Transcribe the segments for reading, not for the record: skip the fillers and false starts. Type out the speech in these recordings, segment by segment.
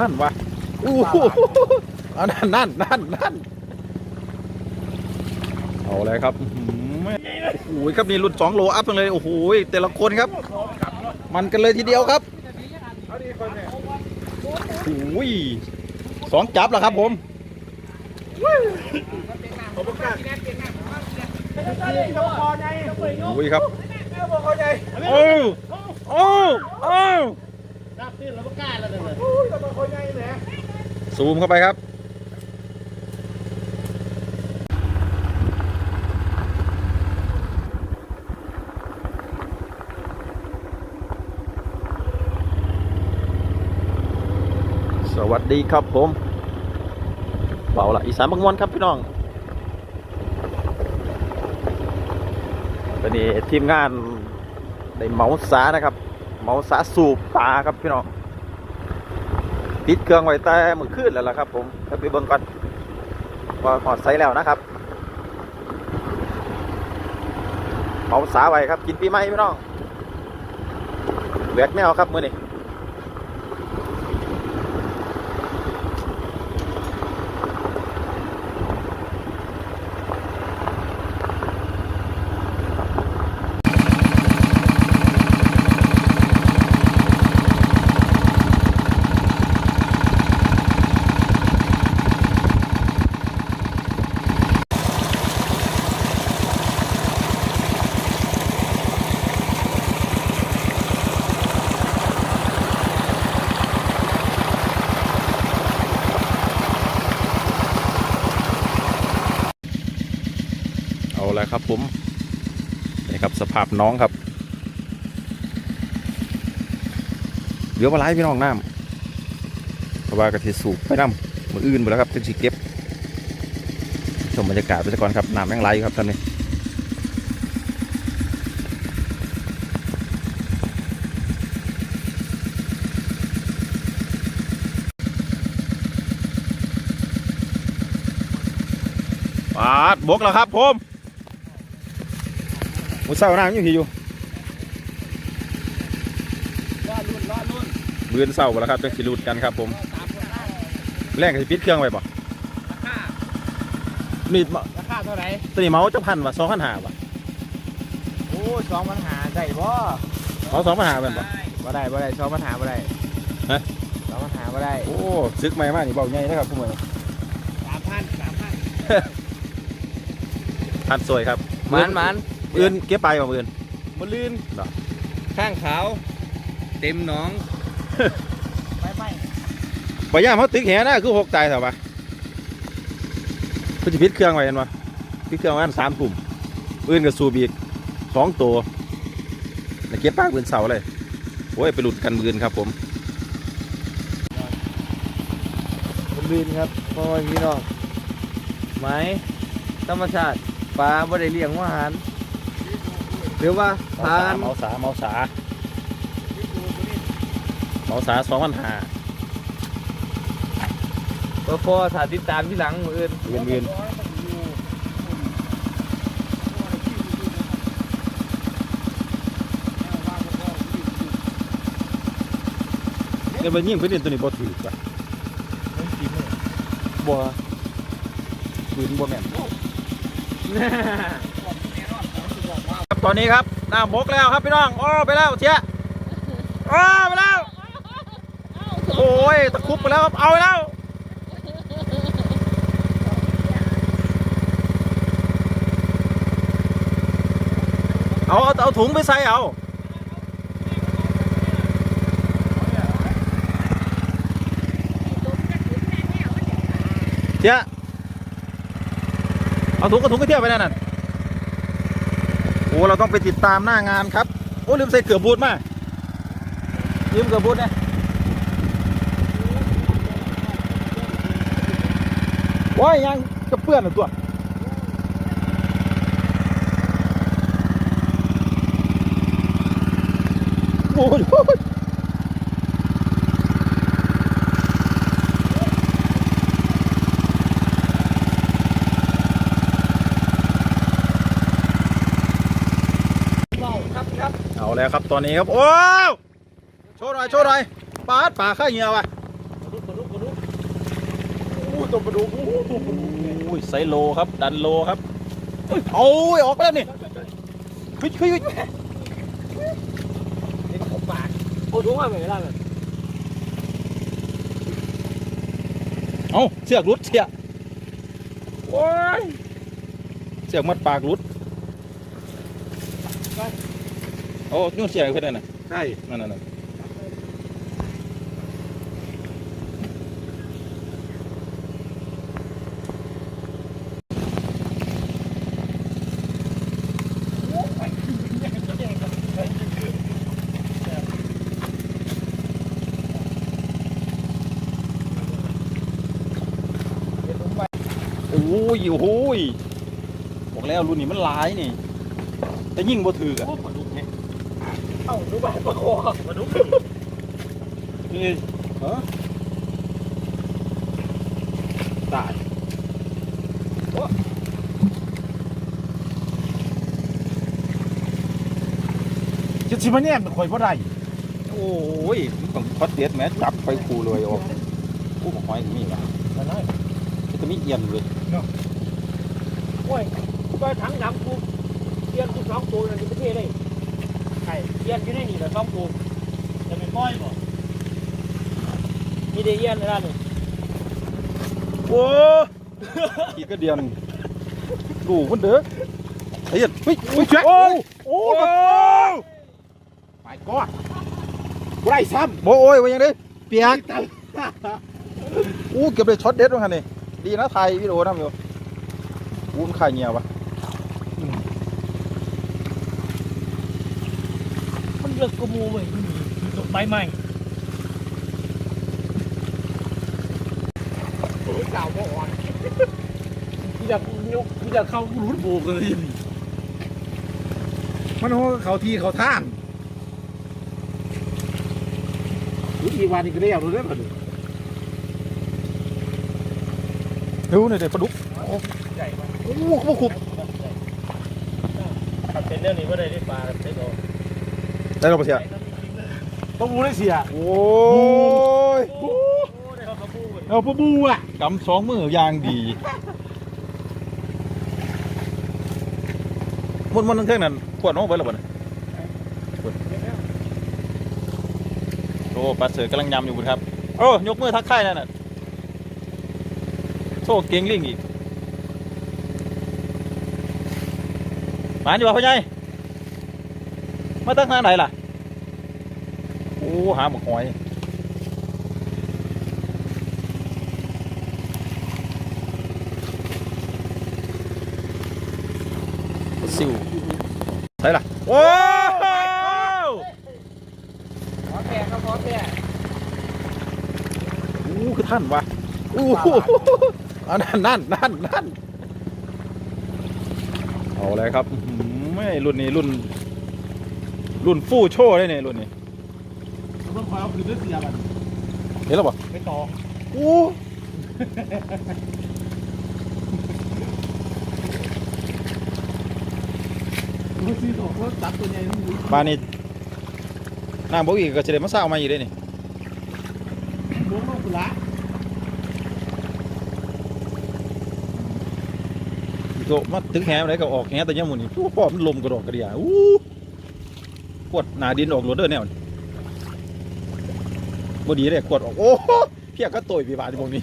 ขั้นวะอู้เอานั่นเอาเลยครับโอ้ยครับนี่รุ่น2 โลอัพเลยโอ้โหแต่ละคนครับมันกันเลยทีเดียวครับโอ้ย2 จับแล้วครับผมโอ้ยครับโอ้ซูมเข้าไปครับสวัสดีครับผมเบาละอีสานบางมวนครับพี่น้องตอนนี้ทีมงานได้เหมาสานะครับเหมาสาสูบปลาครับพี่น้องติดเครื่องไว้แต่เมื่อคืนแล้วล่ะครับผมไปเบิ่งก่อนว่าหอดไซแล้วนะครับเหมาสาไว้ครับกินปีใหม่พี่น้องแหวกแนวครับมื้อนี้เอาละครับผมนี่ครับสภาพน้องครับเยอะมาหลายพี่น้องน้ำเพราะว่ากระถิ่นสูบไปน้ำมืออื่นหมดแล้วครับถึงสิเก็บชมบรรยากาศไปก่อนครับน้ำแมงไหลครับตอนนี้ปาดบกแล้วครับผมมุดเศร้าน้ำอยู่ที่อยู่รอดรุ่นเบือนเศร้าแล้วครับจะสิรุดกันครับผมแรกจะปิดเครื่องไว้ป่ะนี่ราคาเท่าไหร่ตัวนี้เมาส์จะ1,000 ว่ะ2,500 ว่ะโอ้2,500ได้บ่เมาส์2,500เป็นป่ะบ่ได้2,500บ่ได้ฮะ2,500บ่ได้โอ้ซึกใหม่มากนี่เบาใหญ่นะครับพวกมึงพันสวยครับมันอื่นเก็บไปป่ะอื่นบ่ลื่นข้างขาวเต็มหนองไปย่ามเขาตึกแหนะคือ6 ตายเถอะป่ะเขาจะพิดเครื่องไว้กันป่ะพิดเครื่องไว้3 กลุ่มอื่นกับสูบอีก2 ตัวแล้วเก็บป้าปืนเสาเลยโอ้ยไปหลุดกันปืนครับผมลื่นครับพ่อพี่น้องไม้ธรรมชาติปลาบ่ได้เลี้ยงอาหารหรือว่าทานเมาสา2,500ก็พอถ่ายติดตามที่หลังมืออื่นเนี่ยไปยิงไปเด่นตัวนี้บ่ถือป่ะบ่ปืนบ่แม่นตอนนี้ครับน้ำบกแล้วครับพี่น้องอ้อไปแล้วเชียอ้อไปแล้วโอ้ยตะคุบไปแล้วครับเอาไปแล้วเอาถุงไปใส่เอาเชียเอาถุงไปเที่ยวไปนั่นน่ะโอ้เราต้องไปติดตามหน้างานครับโอ้ลืมใส่เกือบบูทมาลืมเกือบบูทเนี่ยว้ายยังกระเปื้อนตัวโอ้ยเอาแล้วครับตอนนี้ครับโอ้โชว์หน่อยปลาข้าเหงียวอ่ะ ตัวปลาดุก โอ้ยไซโลครับดันโลครับโอ้ยออกแล้วนี่เฮ้ย นี่เขาปากโอ้ดุกมากเลยล่ะเลย เอาเสือกรุดเสียโอ้ยเสือกมัดปากรุดโอ้ยุ่งเสียเพื่อนน่ะ ใช่ นั่นโอ้ยบอกแล้วรุ่นนี้มันหลายนี่แต่ยิ่งบ่ถืออะ โอ้ปลาดุกเนี่ยเอ้าดูแบบปลาคอปลาดุก นี่ตาย จะชิมเนี่ยมันคอยบ่ได้ โอ้ยต้องคอดเด็ดแม้จับไปคูเลยออกกูบอกหอยมีวะ มาได้ จะมีเอียนเลย โอ้ยก็ถังดำกูเยียนกู2 ตัวนั่นที่ประเทศเลยใช่เยียนอยู่ในนี่แหละ2 ตัวจะเป็นก้อยบ่มีได้เยียนในร้านนี่ โอ้อีกก็เดียนดูคนเด้อไอ้ยันเฮ้ยโอ้ไปก่อนกูได้ซ้ โอ้ยว่ายังไงเปียก ำ อู้เก็บเลยช็อตเด็ดตรงนั้นนี่ดีนะไทยวิดีโอนะเมียวอู้มันขายเงียวะ มันเลือกกระมูเว้ยตกใบใหม่โอ้ยเก่าบ่อ่อนกูอยากยกกูอยากเข้ากูรุดโบกันเลยนี่มันโหเขาทีเขาท่านรู้อีกวันนี้ก็ได้เอารู้ได้ป่ะดู ดูหน่อยเด็ดปลาดุก ใหญ่มาก โอ้โหขุบ ถ้าเป็นเรื่องนี้ก็ได้ปลาได้ตัว ได้เราไปเสีย ปลาบูได้เสีย โอ้ย โอ้ได้เขาปลาบู เอาปลาบูอ่ะ กำ2 มือยางดีมันทั้งเท่งนั้นขวดน้องไปแล้วบ่เนี่ยโอ้ปลาเสือกำลังยำอยู่ครับโอ้ยกมือทักทายนั่นน่ะโซ่เก่งลิงอีกมาอยู่ป่ะพ่อใหญ่มาตั้งทางไหนล่ะโอ้หาหมกหอยซิวใช่ล่ะโอ้ ขอแก่ครับขอแก่ โหคือท่านวะโอ้โหเอานั่นเอาเลยครับไม่รุ่นนี้รุ่นฟู่โชว์ได้เนี่ยรุ่นนี้ ต้องคอยเอาคืนด้วยเสียมัน เห็นแล้วป่ะ ไม่ต่อ โอ้ ดูสิต่อเขาตัดตัวใหญ่นี่ บ้านนี้น้ำบกอีกก็จะได้มาสร้างมาอีกได้นี่ ล้วงลงกุละ อีกตัวมาถึงแหมอะไรก็ออกแหแต่ยังหมุนนี่ตัวปอมนลมกระดอกกระเดียขวดหนาดินออกรถเด้อแนวนี่บ่ดีเลยขวดออกโอ้เพียกก็โตยปีบาทที่พวกนี้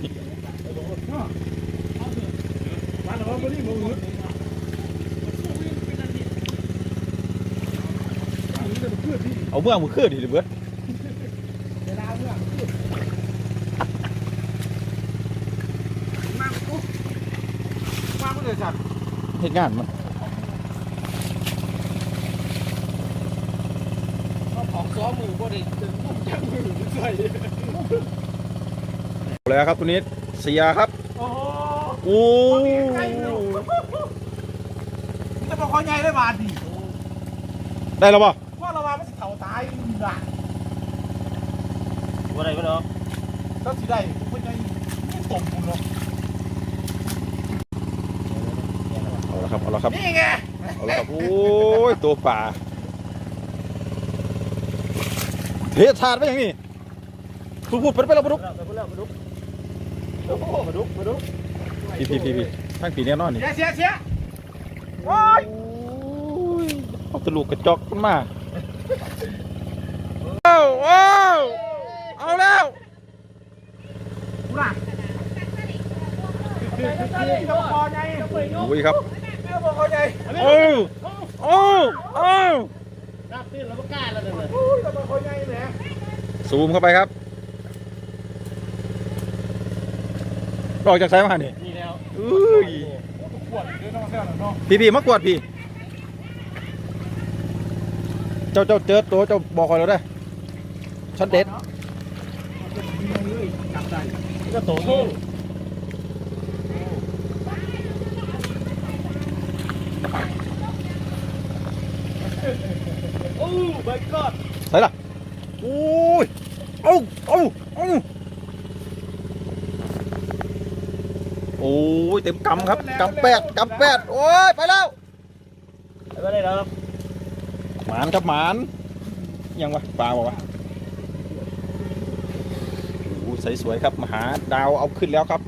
มาแล้วมาดิมึง เอาเมื่อมือขึ้นดิเบิด เวลาเมื่อมาก็เลยสัตว์ เหตุงานมัน ของซ้อมมือก็ได้ถึงมุมจังมือใส่ แล้วครับตัวนี้เสียครับ โอ้โห โอ้ จะมาคอยใหญ่ได้บาทดิ ได้แล้วป่ะ ว่าเราว่ามันสิเข่าตายหลัก ว่าได้ก็เนาะ ต้องสิได้มันยังไม่ตรงกูเนาะ เอาละครับ นี่ไง เอาละครับโอ้ยตัวป่าเทถาดไปอย่างนี้พูดไปแล้วปลาดุก ไปแล้ว มาดู พี่ทางผีแน่นอนนี่ เสียโอ้ย เอาตะลุกกระจอกขึ้นมาเอาแล้ว พอใจ อุ้ยครับ พอใจ โอ้ รับตื้นแล้วก็กล้าแล้วเลยโอ้ยแต่พอใจแหละ ซูมเข้าไปครับออกจากสายมาเนี่ย นี่แล้ว อุ้ย ขวดเดี๋ยวต้องมาแค่เนาะ พี่มากวดพี่เจ้าเจอตัวเจ้าบอกคอยเราได้ช็อตเด็ด จับได้ก็โตโต้โอ้ my god ใส่ละอุ้ยโอ้ยเต็มกำครับกำแปดโอ้ยไปแล้ว ไปได้แล้ว หมานครับหมานยังวะปลาบอกวะโอ้ใสสวยครับมหาดาวเอาขึ้นแล้วครับ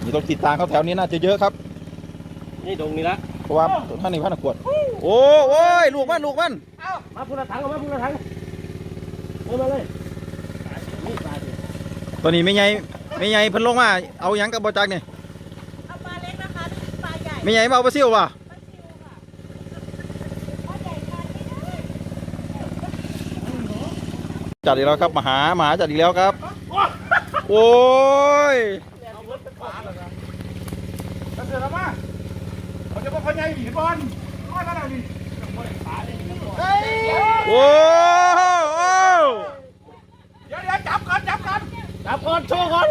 นี่ต้องติดตามเขาแถวนี้น่าจะเยอะครับ นี่ตรงนี้ละ เพราะว่าท่านในพันขวดโอ้ยลูกมัน มาพูดละถังมาพูดละถังมาเลยนี่ปลาดิ ตอนนี้ไม่ใหญ่เพิ่นลงมาเอาหยังกับบอจักนี่ เอาปลาเล็กนะคะนี่ปลาใหญ่ ไม่ใหญ่มาเอาปลาซิวป่ะ ปลาชิวค่ะปลาใหญ่ทานไม่ได้ จัดอีกแล้วครับมหาจัดอีกแล้วครับโอ้ย เอารถไปขวาเลยนะถ้าเกิดแล้วมาเขาจะมาพยายหนีบอลก็นั่นแหละดิเฮ้ย โอ้ เดี๋ยวจับก่อนโชว์ก่อน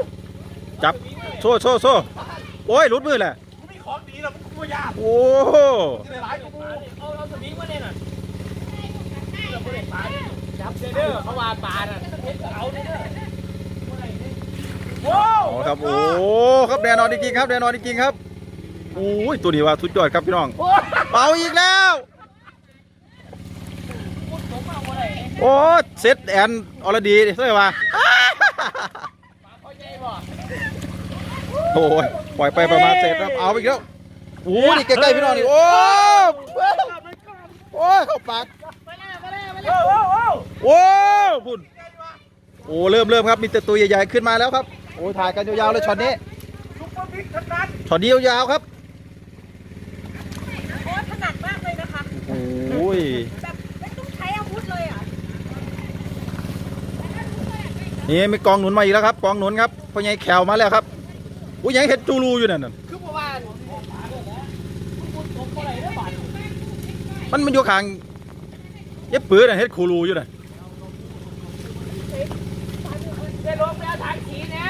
จับโซ่โอ้ยหลุดมือแหละ กูมีของดีแล้วกูยาก โอ้ จะได้หลายกูเอาสวิงมาเนี่ยน่ะจับเด้อเขาว่าปลาน่ะเอาเด้อโอ้ เอาครับโอ้ครับแดนอนจริงๆครับโอ้ยตัวนี้ว่าสุดยอดครับพี่น้องเอาอีกแล้วโอ้เซตแอนอรดีใช่ไหมวะโอ้ยปล่อยไปประมาณเสร็จครับเอาอีกแล้วโอ้นี่ใกล้ๆพี่น้องนี่โอ้เข้าปากโอ้พุ่นโอ้เริ่มครับมีแต่ตัวใหญ่ๆขึ้นมาแล้วครับโอ้ถ่ายกันยาวๆเลยช็อตนี้ ซุปเปอร์บิ๊กทั้งนั้น ช็อตนี้ยาวๆครับ โอ้ถนัดมากเลยนะคะ โอ้ย แบบไม่ต้องใช้อาวุธเลยอ่ะ นี่มีกองหนุนมาอีกแล้วครับกองหนุนครับพ่อใหญ่แขวมาแล้วครับอุ้ยยังเห็นจูรูอยู่นั่นน่ะ คือเมื่อวาน มันอยู่ข้างเย็บปืนน่ะเฮ็ดคูรูอยู่น่ะ เดี๋ยวลงไปเอาถังสีเนี่ย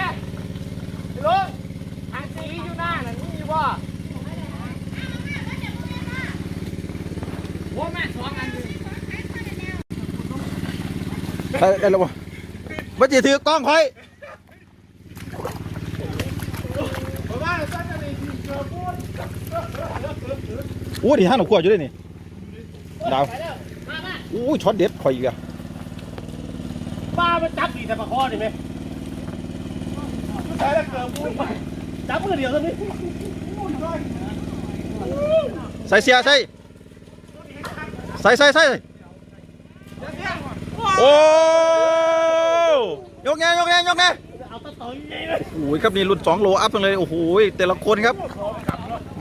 ลงถังสีอยู่หน้าน่ะนี่ว่าโอ้แม่สองอัน ได้แล้วบ่บ่สิถือกล้องค่อย เพราะว่าตั้งแต่ในที่เจอพูด โอ้ดิห้าหนูขวดอยู่ด้วยนี่ดาว ไปแล้วมา โอ้ยช็อตเด็ดข่อยอีกอ่ะ ป้ามันจับดีแต่ปลาคอได้ไหมใช่แล้วเกิดพูดไปจับมือเดียวเท่านี้ ใส่เสียใส่โอ้ยกแง่ เอาตะต่อยเลย โอ้ยครับนี่รุ่น2 โลอัพเลยโอ้โหแต่ละคนครับ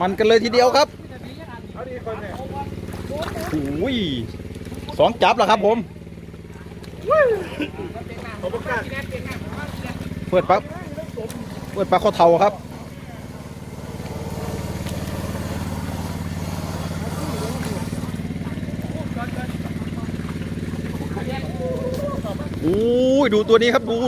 มันกันเลยทีเดียวครับโอ้ย2 จับแล้วครับผมเปิดปลาข้อเท่าครับโอ้ยดูตัวนี้ครับดูผู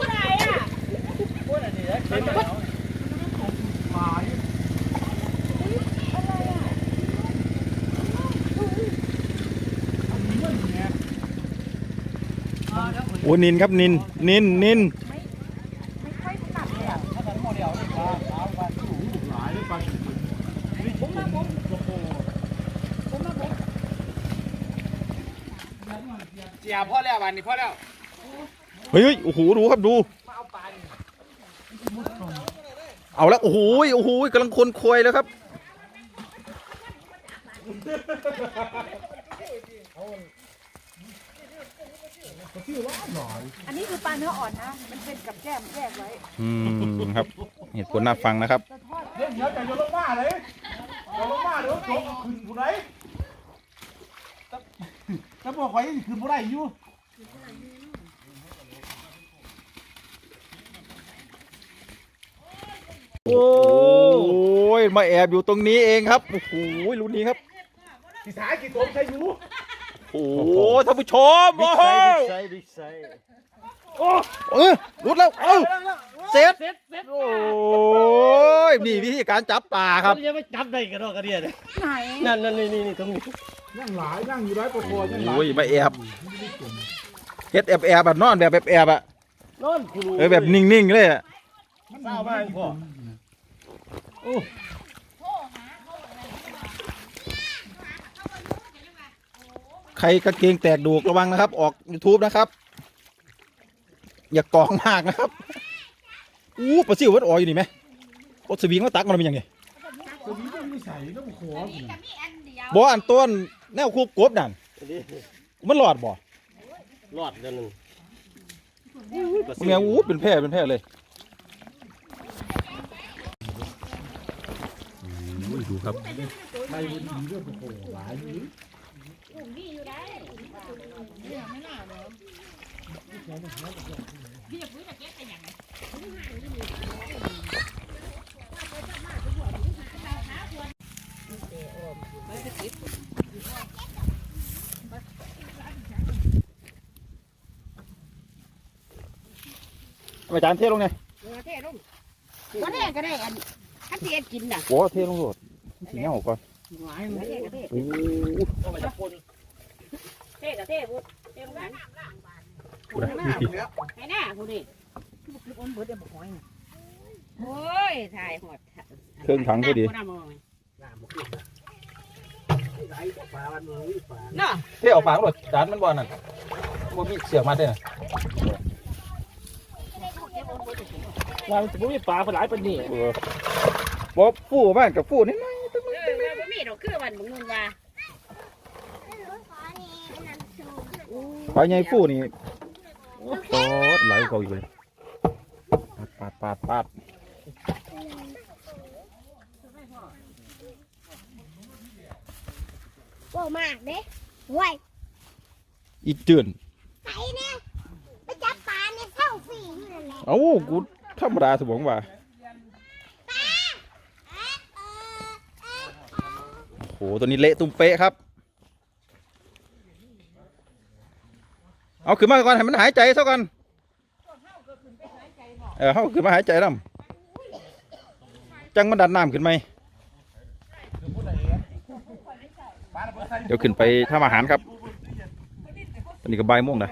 ้ใดอ่ะ โอ้ อ้นินครับนินนินนิน ไม่ค่อยถนัดเลยอ่ะ ถ้าแต่โมเดลนี่ปลาปลาสูงหลายเลยปลาสูงผมมาผมโอ้โหผมมาผมเจียพ่อแล้ววันนี้พ่อแล้ว เฮ้ยโอ้โหดูครับดู มาเอาปลา เอาแล้วโอ้โหโอ้โหกำลังคนควยแล้วครับ อันนี้คือปลาเนื้ออ่อนนะ มันเป็นกับแก้มแยกไว้ ครับเหตุผลน่าฟังนะครับ เดี๋ยวจะโยนลงมาเลยโยนลงมาเดี๋ยวจบขึ้นผู้ใดถ้าบอกไว้ขึ้นผู้ใดอยู่ โอ้ยมาแอบอยู่ตรงนี้เองครับโอ้โหรุ่นนี้ครับ กี่สายกี่ตัวใช้อยู่ โอ้โหท่านผู้ชมโอ้โหเออรุดแล้วเอ้าเสร็จโอ้ยนี่วิธีการจับปลาครับ จะไม่จับได้กันหรอกกันเนี่ย ไหน นั่นนี่ตรงนี้นั่งหลายนั่งอยู่ร้อยกว่าคนนั่งหลาย โอ้ยมาแอบเฮ็ดแอบแบบนอนแบบแอบอะ นอนคุณ แบบนิ่งๆเลยอะ เศร้ามากพ่อโอ้ ใครกางเกงแตกดูกระวังนะครับ ออก YouTube นะครับ อย่ากองมากนะครับอู้ปลาซิววัดออยอยู่นี่ไหมโอ้สวิงมาตักมันเป็นยังไง ตัวนี้ต้องมีใส่ต้องขอ บ่อันต้นแนวคูบกบนั่นมันหลอดบ่ รอดเดือนนึง มันไงอู้เป็นแพร่เลยดูครับ ไม่ดีเรื่องโอ้หลายอยู่ อาจารย์เทลงไง เทลงวันนี้ก็ได้อันถ้าเทียนกินน่ะ โอ้เทลงโหลดสีเงาก่อน หลาย เทกับเท โอ้ ก็มาจากคน เทกับเทพุทธเทลงกัน โหนะพี่ ไอ้หน้าพุทธดิอ้นเบิดเดี๋ยวบอกหอยน่ะโอ้ยถ่ายหอด เครื่องถังพอดี น้ำมันขึ้นไหลปลามันมีปลา เนาะ เทเอาฝางโหลดจานมันบ่นั่นบ่มีเสียงมาเด้อ ว่ามันจะไม่มีปลาปลาหลายปลานี่ บ่ฟู่บ้านกับฟู่นิดหน่อย มันมีดอกคือวันมึงมึงว่า ปลาใหญ่ฟู่นี่โอ้ไหลเขาอยู่เลยปาด โอ้มากเด้ห่วย อีเจือน ไปเนี่ยไปจับปลาเนี่ยเข้าฟรีอยู่นั่นแหละ เอ้ากูธรรมดาสมองว่าโหตัวนี้เละตุ้มเป๊ะครับเอาขึ้นมาก่อนให้มันหายใจซะก่อนเขาขึ้นมาหายใจน้ำจังมันดันน้ำขึ้นไหมเดี๋ยวขึ้นไปทำอาหารครับตอนนี้ก็บ่ายโมงนะ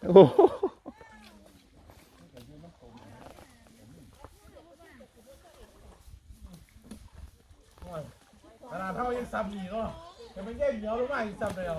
โอ้โห ขนาดเท่ายังซ้ำอีกเนาะแต่ไม่แย่เหนียวหรือไม่ซ้ำเลยเอา